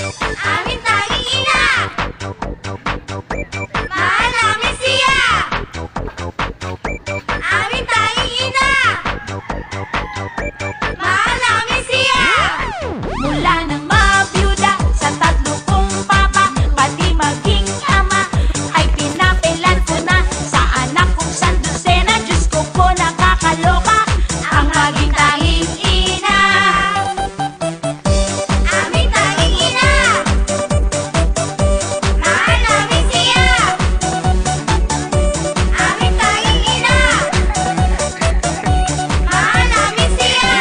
aming tanging ina. Mahal namin siya, aming tanging ina. Mahal namin siya. Mula nang mabiyuda sa tatlo kong papa, pati maging ama, ay pinapilan ko na sa anak kong sandusena. Diyos ko po, nakakaloka ang maging tanging ina. Aming tanging ina, mahal namin siya, aming tanging ina. Mahal namin siya.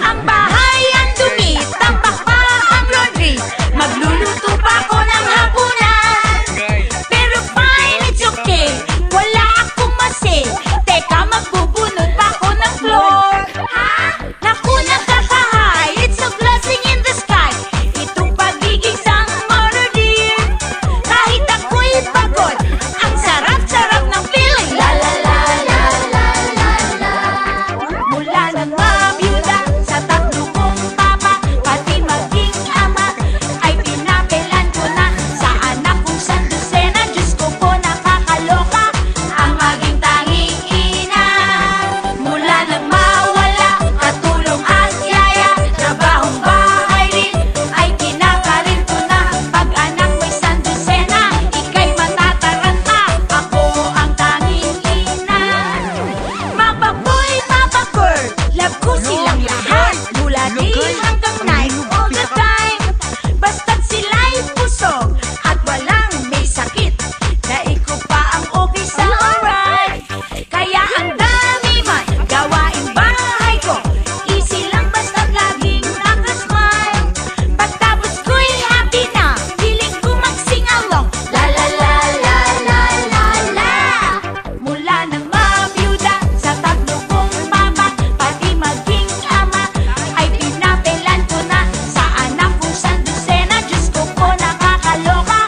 Ang bahay ang dumi, tambak pa ang laundry, magluluto pa ako ng hapunan. Pero fine, it's okay, wala akong masi. Teka, magbubunot pa ako ng floor. Ha? Naku, nakakahay, it's a blessing in the sky. Itong pagiging summer dear. Kahit ako'y pagod, ang sarap-sarap ng feeling. La la la la la la la. Mula nang mabiyuda sa tatlo kong papa, pati maging ama, ay pinapilan ko na sa anak kong sandusena. Diyos ko po, nakakaloka ang maging tanging ina. Mula nang mawala, katulong at yaya, trabahong bahay rin, ay kinakarin ko na. Pag anak mo'y sandusena, ika'y matataranta, ako ang tanging ina. Mama boy, mama girl, love ko silang lahat, mula day hanggang night, all the time. Basta't sila'y pusog at walang may sakit, daig ko pa ang okay sa alright. Kaya ang dami man gawaing bahay ko, easy lang basta't laging nakasmile. Pagtapos ko'y happy na, feeling ko mag-sing along. La la la la la la la. Mula nang mabiyuda sa tatlo kong papa, pati maging ama, ay pinapilan ko na sa anak kong sandusena. Diyos ko po, nakakaloka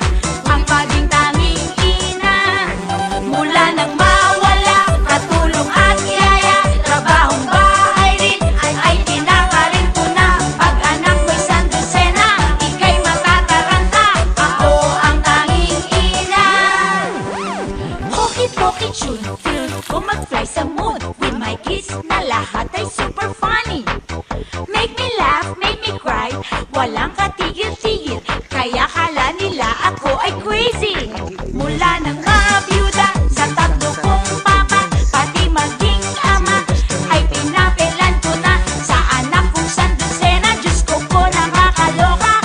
ang maging tanging ina. Mula nang mawala, katulong at yaya, trabahong bahay rin, ay kinakarin ko na. Pag anak mo'y sandusena, ika'y matataranta, ako ang tanging ina. Pocket tune, feel ko mag-fly sa moon. With my kids na lahat ay super funny. Make me laugh, make me cry, walang katigil-tigil, kaya kala nila ako ay crazy. Mula nang mabiyuda sa tatlo kong papa, pati maging ama, ay pinapilan ko na sa anak kong sandusena. Diyos ko po, nakakaloka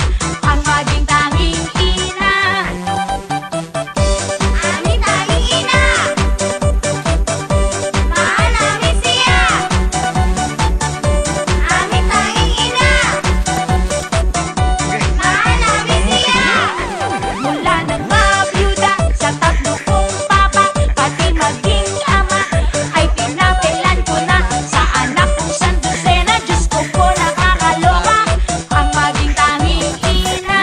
ang maging tanging ina. Aming tanging ina, mahal namin siya, aming tanging ina. Mahal namin siya. Mula nang mabiyuda sa tatlo kong papa, pati maging ama, ay pinapilan ko na sa anak kong sandusena. Diyos ko po, nakakaloka ang maging tanging ina.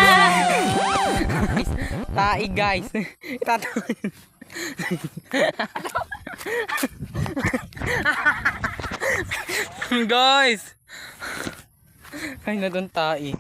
Tai guys. Itatawin. Guys. Ay na doon tai.